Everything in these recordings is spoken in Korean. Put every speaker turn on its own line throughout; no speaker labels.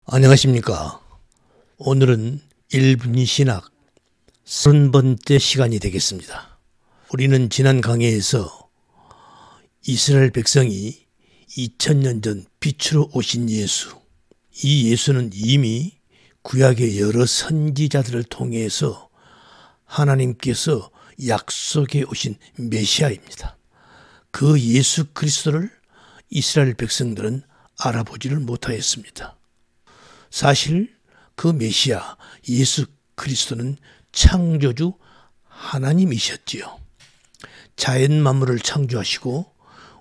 안녕하십니까. 오늘은 1분위 신학 30번째 시간이 되겠습니다. 우리는 지난 강해에서 이스라엘 백성이 2000년 전 빛으로 오신 예수, 이 예수는 이미 구약의 여러 선지자들을 통해서 하나님께서 약속해 오신 메시아입니다. 그 예수 그리스도를 이스라엘 백성들은 알아보지를 못하였습니다. 사실 그 메시아 예수 그리스도는 창조주 하나님이셨지요. 자연 만물을 창조하시고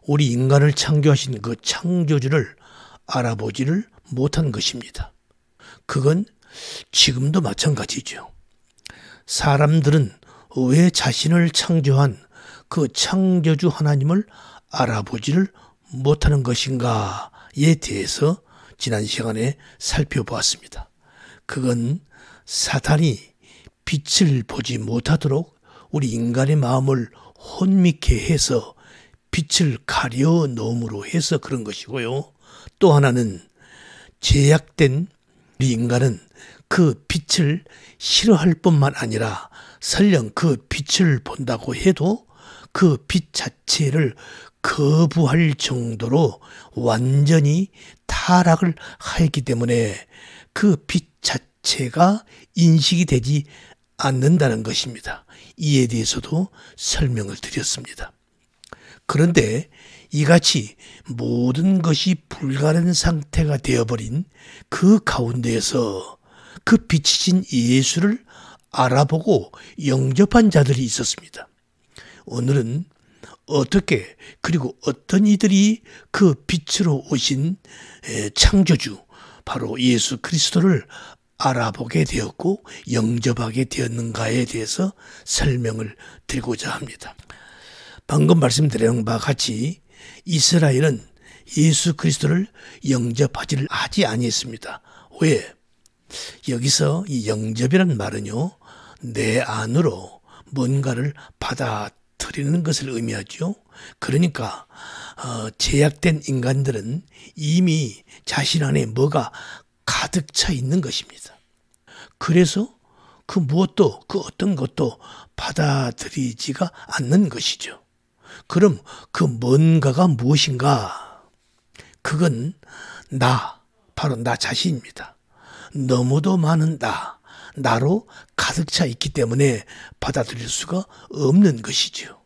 우리 인간을 창조하신 그 창조주를 알아보지를 못한 것입니다. 그건 지금도 마찬가지죠. 사람들은 왜 자신을 창조한 그 창조주 하나님을 알아보지를 못하는 것인가에 대해서 지난 시간에 살펴보았습니다. 그건 사탄이 빛을 보지 못하도록 우리 인간의 마음을 혼미케 해서 빛을 가려 놓음으로 해서 그런 것이고요. 또 하나는 제약된 우리 인간은 그 빛을 싫어할 뿐만 아니라 설령 그 빛을 본다고 해도 그 빛 자체를 거부할 정도로 완전히 타락을 하였기 때문에 그 빛 자체가 인식이 되지 않는다는 것입니다. 이에 대해서도 설명을 드렸습니다. 그런데 이같이 모든 것이 불가능한 상태가 되어버린 그 가운데에서 그 빛이신 예수를 알아보고 영접한 자들이 있었습니다. 오늘은 어떻게 그리고 어떤 이들이 그 빛으로 오신 창조주 바로 예수 그리스도를 알아보게 되었고 영접하게 되었는가에 대해서 설명을 드리고자 합니다. 방금 말씀드린 바와 같이 이스라엘은 예수 그리스도를 영접하지를 하지 아니했습니다. 왜? 여기서 이 영접이라는 말은요, 내 안으로 뭔가를 받아들이는 것을 의미하죠. 그러니까 제약된 인간들은 이미 자신 안에 뭐가 가득 차 있는 것입니다. 그래서 그 무엇도 그 어떤 것도 받아들이지가 않는 것이죠. 그럼 그 뭔가가 무엇인가? 그건 바로 나 자신입니다. 너무도 많은 나로 가득 차 있기 때문에 받아들일 수가 없는 것이죠.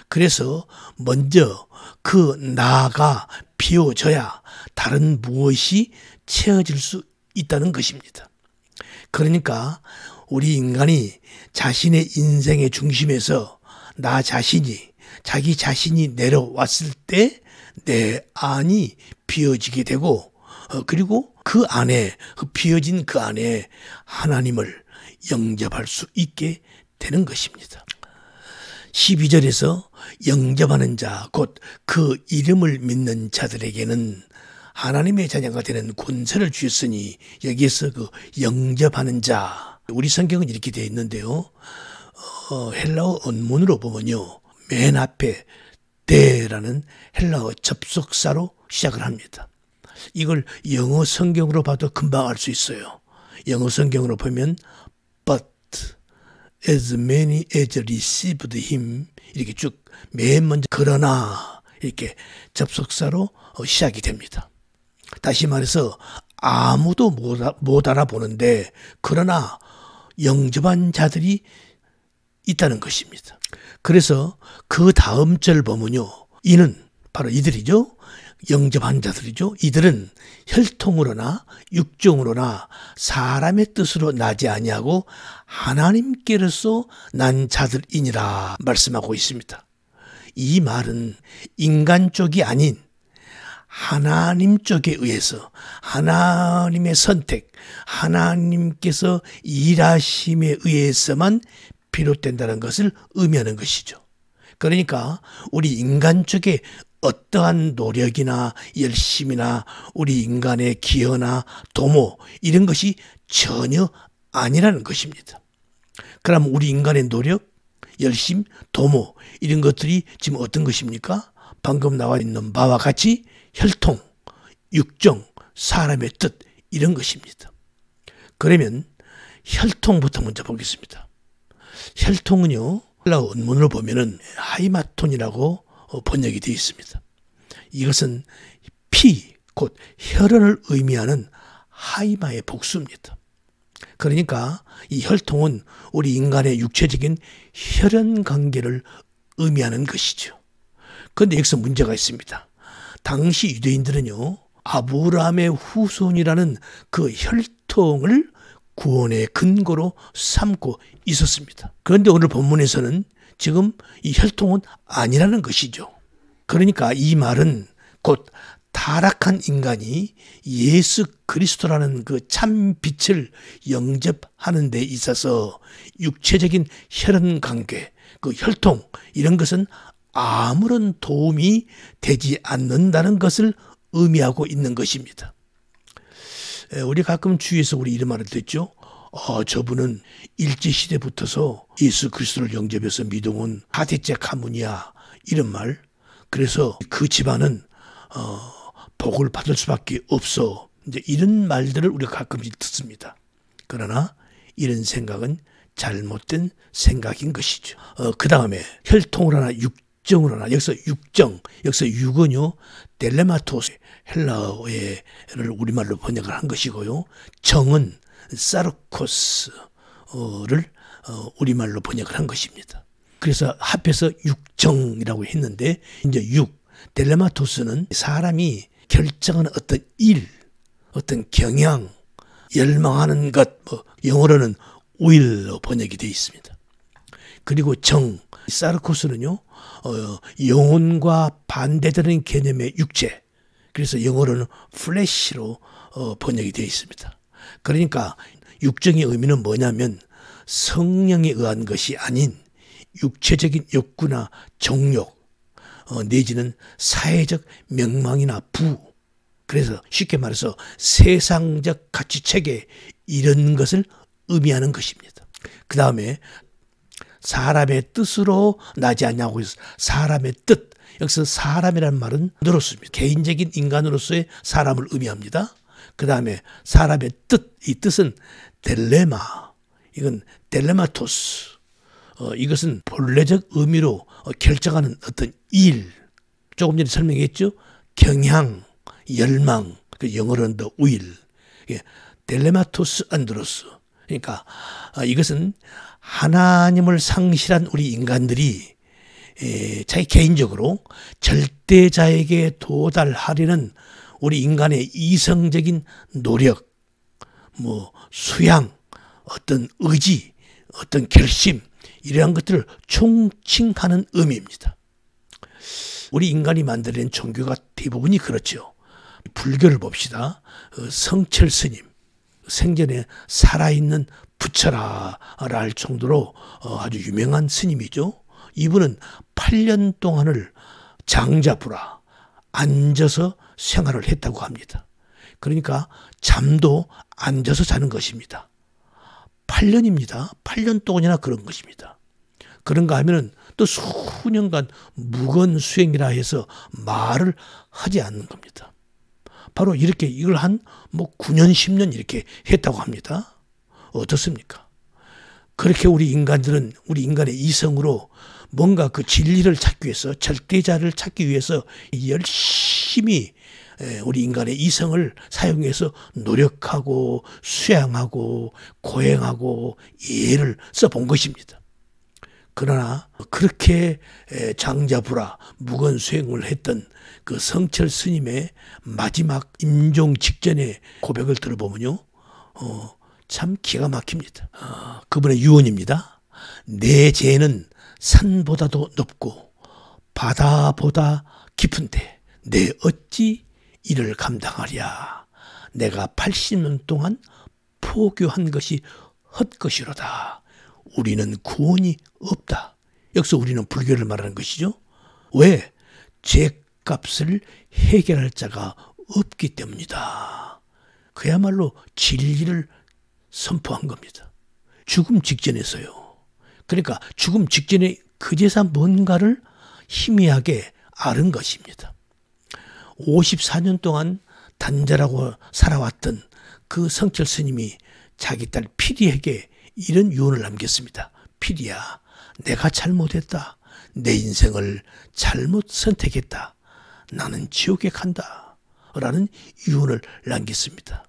그래서 먼저 그 나가 비워져야 다른 무엇이 채워질 수 있다는 것입니다. 그러니까 우리 인간이 자신의 인생의 중심에서 나 자신이 자기 자신이 내려왔을 때 내 안이 비워지게 되고 그리고 그 안에 비워진 그 안에 하나님을 영접할 수 있게 되는 것입니다. 12절에서 영접하는 자, 곧 그 이름을 믿는 자들에게는 하나님의 자녀가 되는 권세를 주셨으니 여기에서 그 영접하는 자, 우리 성경은 이렇게 되어 있는데요. 헬라어 원문으로 보면요, 맨 앞에 대라는 헬라어 접속사로 시작을 합니다. 이걸 영어 성경으로 봐도 금방 알 수 있어요. 영어 성경으로 보면 but as many as received him 이렇게 쭉 맨 먼저 그러나 이렇게 접속사로 시작이 됩니다. 다시 말해서 아무도 못 알아보는데 그러나 영접한 자들이 있다는 것입니다. 그래서 그 다음 절 보면요, 이는 바로 이들이죠. 영접한 자들이죠. 이들은 혈통으로나 육종으로나 사람의 뜻으로 나지 아니하고 하나님께로서 난 자들이니라 말씀하고 있습니다. 이 말은 인간 쪽이 아닌 하나님 쪽에 의해서 하나님의 선택, 하나님께서 일하심에 의해서만 비롯된다는 것을 의미하는 것이죠. 그러니까 우리 인간 쪽에 어떠한 노력이나 열심이나 우리 인간의 기여나 도모 이런 것이 전혀 아니라는 것입니다. 그럼 우리 인간의 노력, 열심, 도모 이런 것들이 지금 어떤 것입니까? 방금 나와 있는 바와 같이 혈통, 육정, 사람의 뜻 이런 것입니다. 그러면 혈통부터 먼저 보겠습니다. 혈통은요, 헬라어 원문으로 보면은 하이마톤이라고 번역이 되어 있습니다. 이것은 피, 곧 혈흔을 의미하는 하이마의 복수입니다. 그러니까 이 혈통은 우리 인간의 육체적인 혈연 관계를 의미하는 것이죠. 그런데 여기서 문제가 있습니다. 당시 유대인들은요, 아브라함의 후손이라는 그 혈통을 구원의 근거로 삼고 있었습니다. 그런데 오늘 본문에서는 지금 이 혈통은 아니라는 것이죠. 그러니까 이 말은 곧 타락한 인간이 예수 그리스도라는 그 참 빛을 영접하는 데 있어서 육체적인 혈연 관계, 그 혈통 이런 것은 아무런 도움이 되지 않는다는 것을 의미하고 있는 것입니다. 우리 가끔 주위에서 우리 이런 말을 듣죠. 저분은 일제시대부터서 예수 그리스도를 영접해서 믿어온 하대째 가문이야, 이런 말. 그래서 그 집안은 복을 받을 수밖에 없어, 이제 이런 말들을 우리가 가끔씩 듣습니다. 그러나 이런 생각은 잘못된 생각인 것이죠. 그 다음에 혈통을 하나 육정을 하나, 여기서 육정, 여기서 육은요 델레마토스, 헬라어를 우리말로 번역을 한 것이고요, 정은 사르코스를 우리말로 번역을 한 것입니다. 그래서 합해서 육정이라고 했는데, 이제 델레마토스는 사람이 결정하는 어떤 일, 어떤 경향, 열망하는 것, 영어로는 will로 번역이 되어 있습니다. 그리고 사르코스는요, 영혼과 반대되는 개념의 육체, 그래서 영어로는 flesh로 번역이 되어 있습니다. 그러니까 육정의 의미는 뭐냐면 성령에 의한 것이 아닌 육체적인 욕구나 정욕, 내지는 사회적 명망이나 부, 그래서 쉽게 말해서 세상적 가치체계, 이런 것을 의미하는 것입니다. 그 다음에 사람의 뜻으로 나지 않냐고 해서 사람의 뜻, 여기서 사람이라는 말은 늘었습니다. 개인적인 인간으로서의 사람을 의미합니다. 그 다음에 사람의 뜻, 이 뜻은 델레마, 이건 델레마토스, 이것은 본래적 의미로 결정하는 어떤 일, 조금 전에 설명했죠. 경향, 열망, 그 영어로는 the will, 델레마토스 안드로스. 그러니까 이것은 하나님을 상실한 우리 인간들이 자기 개인적으로 절대자에게 도달하려는 우리 인간의 이성적인 노력, 수양, 어떤 의지, 어떤 결심, 이러한 것들을 총칭하는 의미입니다. 우리 인간이 만들어낸 종교가 대부분이 그렇죠. 불교를 봅시다. 성철 스님, 생전에 살아있는 부처라 할 정도로 아주 유명한 스님이죠. 이분은 8년 동안을 장자부라, 앉아서 생활을 했다고 합니다. 그러니까 잠도 앉아서 자는 것입니다. 8년입니다. 8년 동안이나 그런 것입니다. 그런가 하면은 또 수년간 무건 수행이라 해서 말을 하지 않는 겁니다. 바로 이렇게 이걸 한 9년, 10년 이렇게 했다고 합니다. 어떻습니까? 그렇게 우리 인간들은 우리 인간의 이성으로 뭔가 그 진리를 찾기 위해서, 절대자를 찾기 위해서 열심히 우리 인간의 이성을 사용해서 노력하고 수양하고 고행하고 예를 써본 것입니다. 그러나 그렇게 장자부라 무건수행을 했던 그 성철 스님의 마지막 임종 직전의 고백을 들어보면요, 참 기가 막힙니다. 그분의 유언입니다. 내 죄는 산보다도 높고 바다보다 깊은데 내 어찌 이를 감당하랴. 내가 80년 동안 포교한 것이 헛것이로다. 우리는 구원이 없다. 여기서 우리는 불교를 말하는 것이죠. 왜? 죄값을 해결할 자가 없기 때문이다. 그야말로 진리를 선포한 겁니다. 죽음 직전에서요. 그러니까 죽음 직전에 그제서 뭔가를 희미하게 앓은 것입니다. 54년 동안 단절하고 살아왔던 그 성철 스님이 자기 딸 피리에게 이런 유언을 남겼습니다. 피리야, 내가 잘못했다. 내 인생을 잘못 선택했다. 나는 지옥에 간다. 라는 유언을 남겼습니다.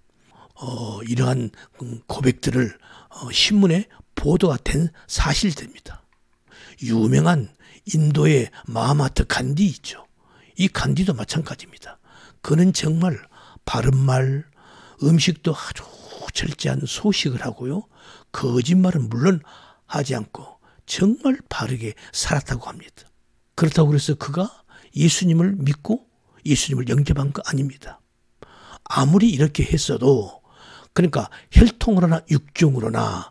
이러한 고백들을 신문에 보도가 된 사실입니다. 유명한 인도의 마하마트 간디 있죠. 이 간디도 마찬가지입니다. 그는 정말 바른말, 음식도 아주 철저한 소식을 하고요. 거짓말은 물론 하지 않고 정말 바르게 살았다고 합니다. 그렇다고 해서 그가 예수님을 믿고 예수님을 영접한 거 아닙니다. 아무리 이렇게 했어도 그러니까 혈통으로나 육종으로나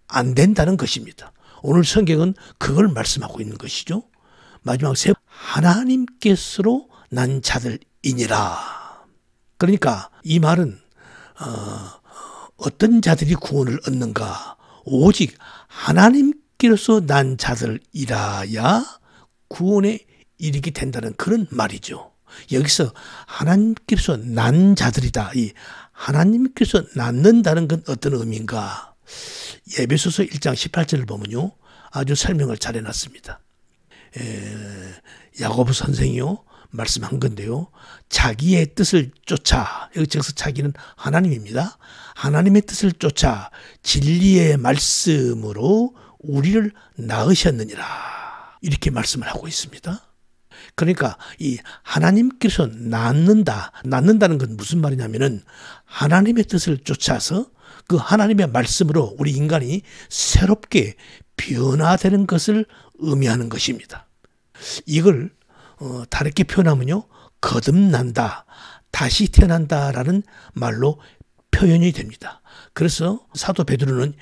안 된다는 것입니다. 오늘 성경은 그걸 말씀하고 있는 것이죠. 마지막 세 하나님께서로 난 자들이니라. 그러니까 이 말은 어떤 자들이 구원을 얻는가? 오직 하나님께로서 난 자들이라야 구원에 이르게 된다는 그런 말이죠. 여기서 하나님께서 난 자들이다. 이 하나님께서 낳는다는 건 어떤 의미인가? 에베소서 1장 18절을 보면요. 아주 설명을 잘 해놨습니다. 야고보 선생이요. 말씀한 건데요. 자기의 뜻을 쫓아, 여기서 자기는 하나님입니다. 하나님의 뜻을 쫓아 진리의 말씀으로 우리를 낳으셨느니라. 이렇게 말씀을 하고 있습니다. 그러니까 이 하나님께서 낳는다는 건 무슨 말이냐면은 하나님의 뜻을 쫓아서 그 하나님의 말씀으로 우리 인간이 새롭게 변화되는 것을 의미하는 것입니다. 이걸 다르게 표현하면요. 거듭난다, 다시 태어난다라는 말로 표현이 됩니다. 그래서 사도 베드로는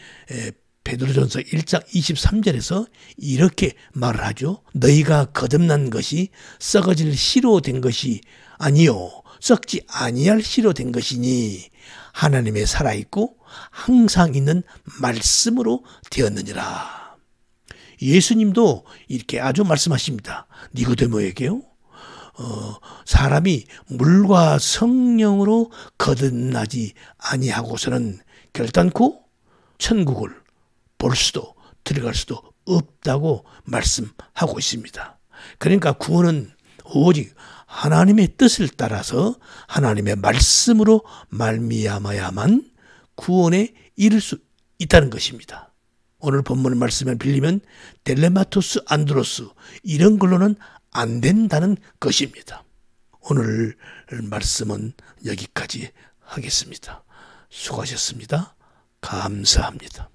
베드로전서 1장 23절에서 이렇게 말을 하죠. 너희가 거듭난 것이 썩어질 씨로 된 것이 아니요 썩지 아니할 씨로 된 것이니 하나님의 살아있고 항상 있는 말씀으로 되었느니라. 예수님도 이렇게 아주 말씀하십니다. 니고데모에게요. 사람이 물과 성령으로 거듭나지 아니하고서는 결단코 천국을 볼 수도 들어갈 수도 없다고 말씀하고 있습니다. 그러니까 구원은 오직 하나님의 뜻을 따라서 하나님의 말씀으로 말미암아야만 구원에 이를 수 있다는 것입니다. 오늘 본문 말씀을 빌리면 델레마토스 안드로스 이런 걸로는 안 된다는 것입니다. 오늘 말씀은 여기까지 하겠습니다. 수고하셨습니다. 감사합니다.